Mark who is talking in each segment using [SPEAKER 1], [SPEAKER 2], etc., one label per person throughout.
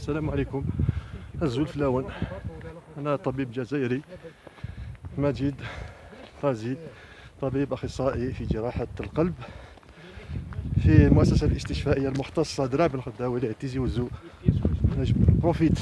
[SPEAKER 1] السلام عليكم. الزول فلاون. أنا طبيب جزائري مجيد طازي، طبيب أخصائي في جراحة القلب في المؤسسة الاستشفائية المختصة دراب الخدة ولاية تيزي وزو. نجم بروفيت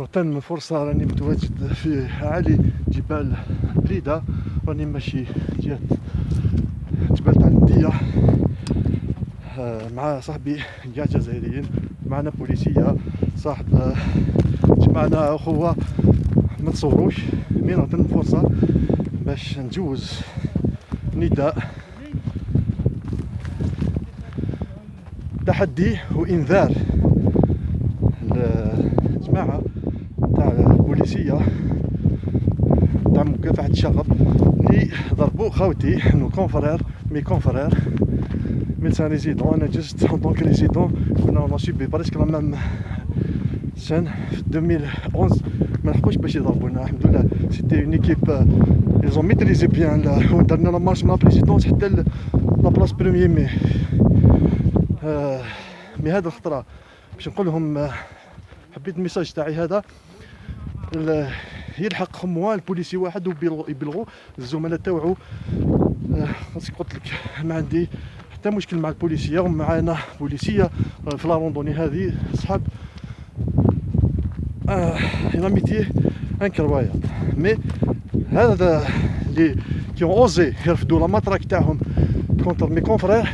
[SPEAKER 1] نغتنم فرصة، راني متواجد في أعالي جبال بليدة، راني ماشي جهة جبال تاع الندية مع صاحبي كاع جزائريين، معنا بوليسية صاحب، جمعنا أخوة ما تصوروش، مي نغتنم فرصة باش نجوز نداء تحدي وإنذار الجماعة تاع البوليسية تاع مكافحة الشغب اللي ضربوا خاوتي نو كونفرير مي كونفرير ميدسان ريزيدون. انا جست ان طونك ريزيدون، كنا اون سوبي بريسك لا ميم سان في 2011 ما لحقوش باش يضربونا الحمد لله. سيتي اون ايكيب ايزون ميتريزي بيان، درنا لا مارش مع بريزيدون حتى لا بلاص بروميي مي. مي هاد الخطره باش نقول لهم، حبيت الميساج تاعي هذا يلحق خموان البوليسي واحد ويبلغوا الزملاء تاوعو. خاصك قلت لك ما عندي حتى مشكل مع البوليسيه، ومعنا بوليسيه في لا روندوني هذه صحاب لا ميتي انكرويابل. مي هذا اللي كي اوزي يرفدوا لا ماتراك تاعهم كونتر مي كونفرير،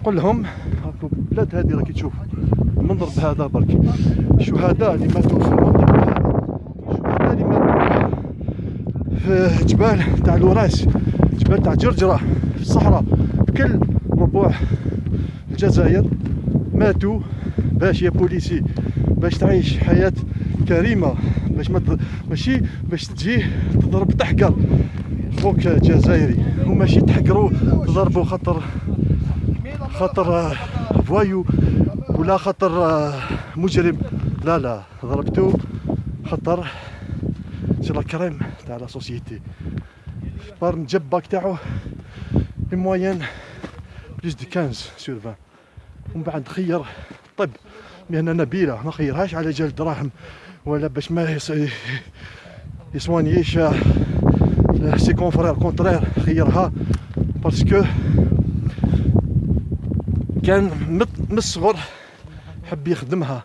[SPEAKER 1] قول لهم راكم البلاد هذه راكي تشوف المنظر بهذا برك. الشهداء اللي ماتوا في المنطقه هذه، الشهداء اللي ماتوا في جبال تاع الوراس، جبال تاع جرجره في الصحراء في كل ربوع الجزائر، ماتوا باش يا بوليسي باش تعيش حياه كريمه، باش ماشي باش تجي تضرب تحقر فوق جزائري، وماشي تحقروا تضربوا خاطر فوايو ولا خاطر مجرم، لا لا، ضربتو خاطر سي لا كريم تاع لا سوسيتي. بار الجباك تاعو لي موين بليس دو 15/20. ومن بعد خير طب مهنه نبيله، ما خيرهاش على جال دراهم ولا باش ما يسوانيش سي كونفرير، كونترير خيرها باسكو كان من الصغر حب يخدمها،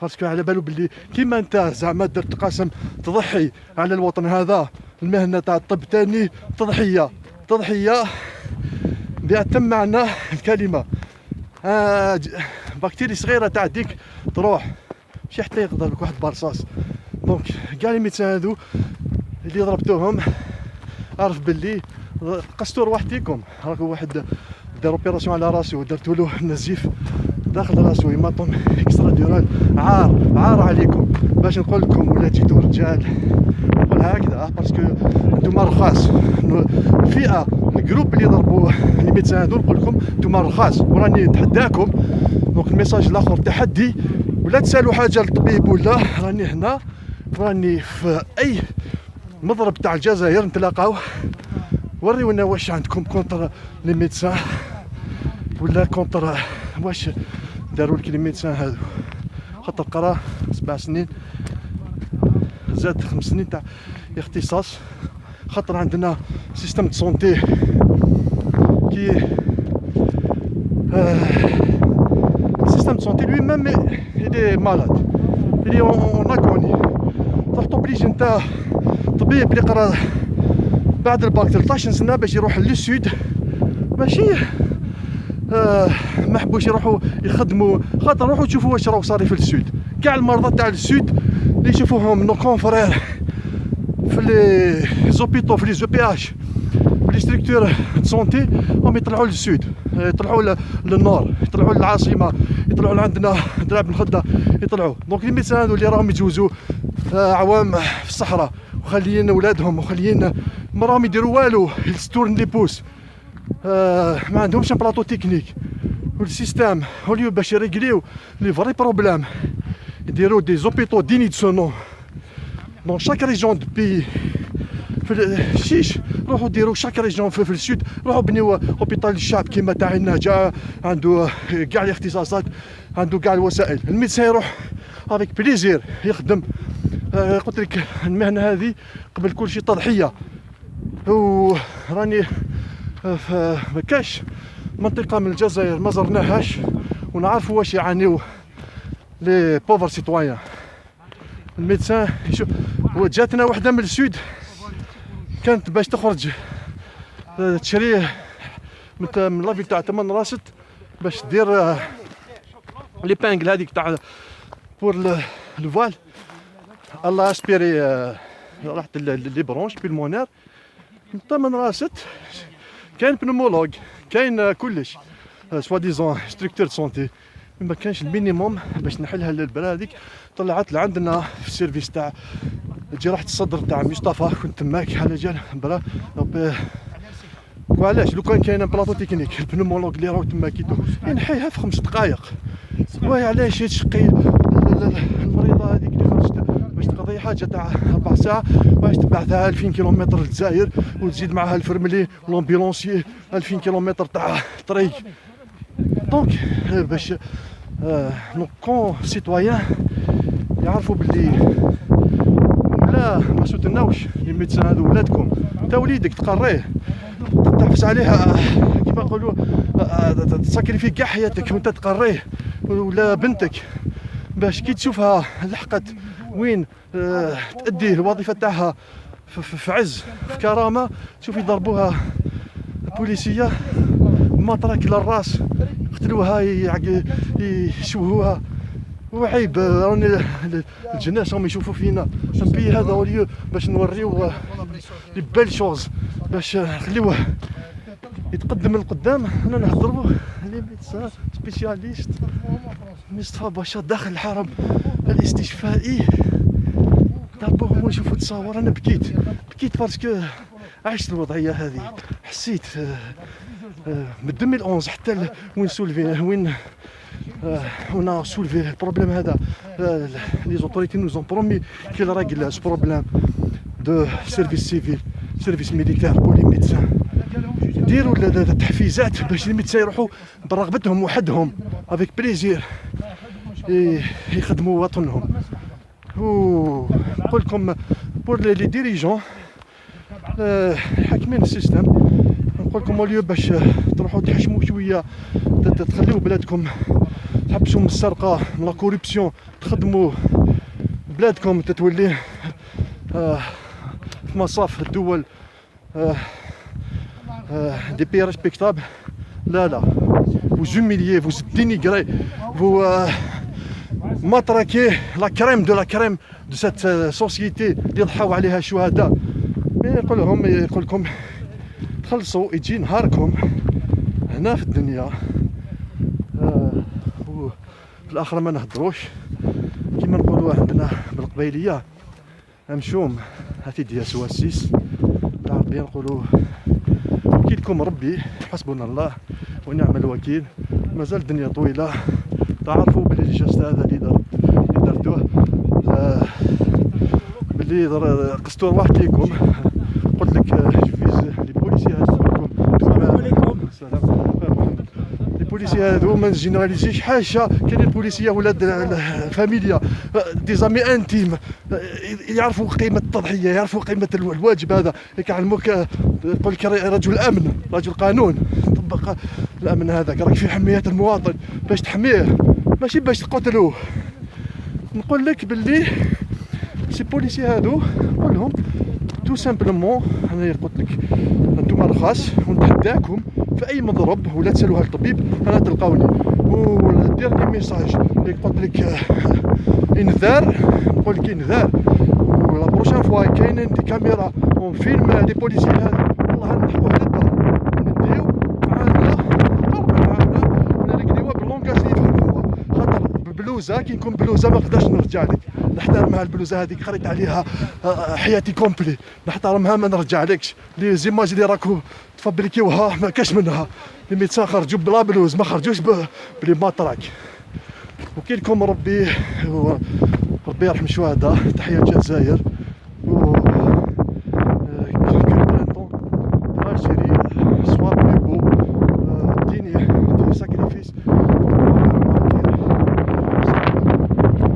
[SPEAKER 1] باسكو على بالو بلي كيما انت زعما درت قسم تضحي على الوطن هذا، المهنه تاع الطب تاني تضحيه بأتم معنى الكلمه. بكتيري صغيره تاع ديك تروح ماشي حتى يقدر لك واحد برصاص. دونك كاع لي ميدسان هادو اللي ضربتوهم عرف باللي قصتو روحتيكم. راكو واحد دار اوبيراسيون على راسو ودرتو له نزيف داخل راسو، هيماتوم اكسترا ديورال، عار عليكم. باش نقول لكم ولا جيتو رجال نقولها هكذا باسكو نتوما رخاص، الفئه الجروب اللي ضربوا لي ميدسان هادو نقول لكم نتوما رخاص وراني نتحداكم. دونك الميساج الاخر تحدي، ولا تسالوا حاجه للطبيب ولا راني هنا، راني في اي مضرب تاع الجزائر نتلاقاو، وريونا واش عندكم كونتر لي ميدسان ولا كونتر واش داروا لك لي ميدسان هادو. خاطر قرا 7 سنين زاد 5 سنين تاع اختصاص، خاطر عندنا سيستم دو سونتي كي سيستم دو سونتي لوي ميم إلي مالاد، إلي اون اكوني. راح توبليجي نتا طبيب اللي قرا بعد الباك 13 سنه باش يروح للسود، ماشي ما حبوش يروحوا يخدموا، خاطر روحوا تشوفوا واش راهو صاري في السود. كاع المرضى تاع السود اللي يشوفوهم نو كونفرير في لي زوبيتو، في لي زو بي اش، في لي ستركتور دو سونتي، هم يطلعوا للسود، يطلعوا للنور، يطلعوا للعاصمه، يطلعوا لعندنا دراب الخده، يطلعوا. دونك لي ميدسان هادو اللي راهم يجوزوا عوام في الصحراء وخليين ولادهم وخليين ما راهم يديروا والو، يستورن لي بوس، ما عندهمش بلاطو تكنيك والسيستم هوليو باش يريغليو لي فري بروبليم، يديروا دي زوبيتو ديني دو سو نون دون شاك ريجون دو بي في الشيش، روحوا ديروا شاك ريجيون في السود، روحوا بنيو اوبيطال للشعب كيما تاع النهجه، عنده كاع الاختصاصات، عنده كاع الوسائل. الميدسان يروح افيك بليزير يخدم. قلت لك المهنه هذه قبل كل شيء تضحيه، وراني ما كاش منطقه من الجزائر ما زرناهاش ونعرفوا واش يعانيو لي بوفر سيتويان. الميدسان جاتنا وحده من السود كانت باش تخرج تشري من لافيل تاع تمن راست باش دير لي بانغل هذيك تاع بور الفوال. الله اسبيري راحت لي برونش بالمونير من تمن راست. كاين بنومولوج، كاين كلش سوا ديزون ستركتور سونتي، ما كانش المينيموم باش نحلها البلا هذيك. طلعت لعندنا في السيرفيس تاع جراحه الصدر تاع مصطفى، كنت تماك على جال برا. وعلاش لو كان كاين بلاطو تكنيك البنومولوج اللي راهو تما كيدو ينحيها في 5 دقائق. وهي علاش تشقي المريضه هذيك اللي خرجت باش تقضي حاجه تاع 4 ساعات باش تبعثها 2000 كيلومتر للجزائر وتزيد معها الفرملي لومبيلونسي 2000 كيلومتر تاع طريق. دونك باش نو كون سيتويان يعرفوا باللي لا ما سوتناوش لي ميدسان هذو ولادكم، انت وليدك تقريه تحبس عليها كيما نقولوا تسكريفي كاع حياتك وانت تقريه، ولا بنتك باش كي تشوفها لحقت وين تأدي الوظيفه تاعها في عز في كرامه، تشوفي ضربوها بوليسيه مطرك للراس، قتلوها يشوهوها. وعيب راني الجناس راهم يشوفوا فينا نبي هذا وليو باش نوريو لي بيل شوز باش نخليوه يتقدم للقدام. انا نهضروا لي ميدسان سبيسياليست مصطفى باشا داخل الحرم الاستشفائي ضربوهم ونشوفوا تصاور. انا بكيت باسكو عشت الوضعيه هذه، حسيت من 2011 حتى وين سولفي وين on a soulevé le problème هذا. les autorités nous ont promis qu'ils règlent ce problème de service civil, service militaire pour les médecins. ديروا التحفيزات باش الميدسان يروحوا برغبتهم وحدهم avec plaisir يخدموا وطنهم. نقول لكم pour les dirigeants حاكمين السيستم، نقول لكم اليوم باش تروحوا تحشموا شويه، تخليوا بلادكم تحبسوا من السرقه من لا كوربسيون، تخدموا بلادكم تتولي في مصاف الدول دي بي ريسبكتابل. لا vous humiliez, vous dénigrez, vous matraquez la crème de de cette société اللي ضحاو عليها الشهداء. يقول لكم تخلصوا يجي نهاركم هنا في الدنيا وفي الاخره ما نهضروش كيما نقولوا عندنا بالقبيليه امشوم هاتي ديا سواسيس بالعربيه نقولوا وكيلكم ربي حسبنا الله ونعم الوكيل. مازال الدنيا طويله، تعرفوا بلي الجست هذا اللي درتوه بلي قسطور واحد ليكم. قلت لك جفيز لي بوليسي هذوكم لي بوليسي هذو ما نجينيراليزيش حاشا. كاين البوليسيه ولاد الفاميليا دي زامي انتيم يعرفوا قيمه التضحيه، يعرفوا قيمه الواجب هذا. يعلموك يقول لك رجل امن رجل قانون، طبق الامن هذاك راك في حمايه المواطن باش تحميه ماشي باش تقتلوه. نقول لك باللي سي بوليسي هذو نقول لهم تو سامبلومون انا قلت لك انتم رخاص ونتحداكم في اي مضرب ولا تسالوها للطبيب انا تلقاوني. والديرني ميساج اللي قلت لك انذار، نقول لك انذار ولا بروشان فوا كاينين دي كاميرا اون فيلم لي بوليسي هذا والله نلحقوه دابا ونديو معانا ونركديوها باللونكاج اللي يفهموها. خاطر بلوزه كي نكون بلوزه ما نقدرش نرجع لك، نحترمها البلوزه هذيك خريط عليها حياتي كومبلي، نحترمها ما نرجعلكش. لي زيماج اللي راكو تفابريكيوها ما كاش منها. لي ميدسان خرجوا بلا بلوز ما خرجوش بلي ماطراك. وكيلكم ربي يرحم الشهداء. تحية الجزائر.